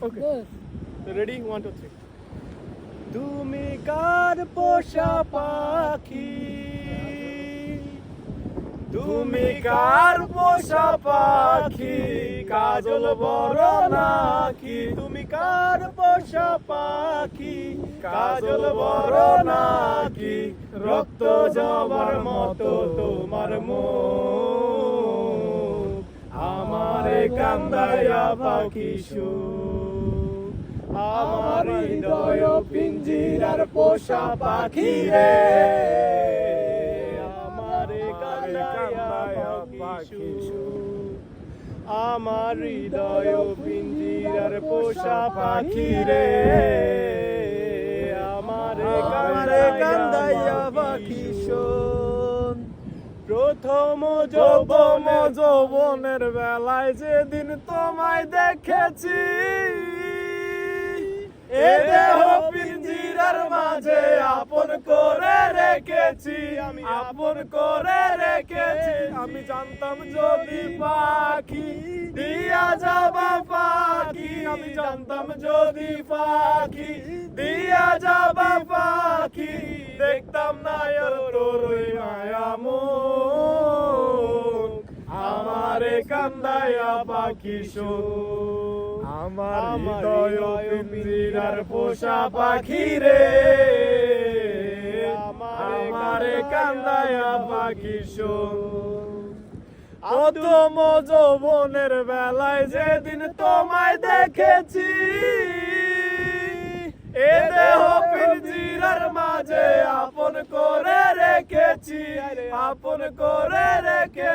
ওকে, Good. Ready, 1 2 3। তুমি কার পোষা পাখি, তুমি কার পোষা পাখি, কাজল বড় নাকি, তুমি কার পোষা পাখি, কাজল বড় নাকি, রক্ত জবার মতো তোমার মুখ, আমারে কান্দায়া পাখি সুখ, আমার হৃদয় পিঞ্জিরার পোষা পাখি রে, আমারে কান্দায়া পাখি সুখ, আমার হৃদয় পিঞ্জিরার পোষা পাখি রে, আমারে কান্দায়া পাখি সুখ। প্রথম যৌবনের বেলায় যেদিন তোমায় দেখেছি, এ দেহ পিঞ্জিরার মাঝে আপন করে রেখেছি, আমি আপন করে রেখেছি, আমি জানতাম যদি পাখি দিয়া যাবা পাখি, আমি জানতাম যদি পাখি দিয়া যাবা পাখি, দেখতাম না আর তোর ওই মায়া মুখ, আমারে কান্দায়া পাখি সুখ, আমার হৃদয় পিঞ্জিরার পোষা পাখি রে, আমারে কান্দায়া পাখি সুখ। প্রথম যৌবনের বেলায় যেদিন তোমায় দেখেছি, এ দেহ পিঞ্জিরার মাঝে আপন করে রেখেছি, আপন করে রেখে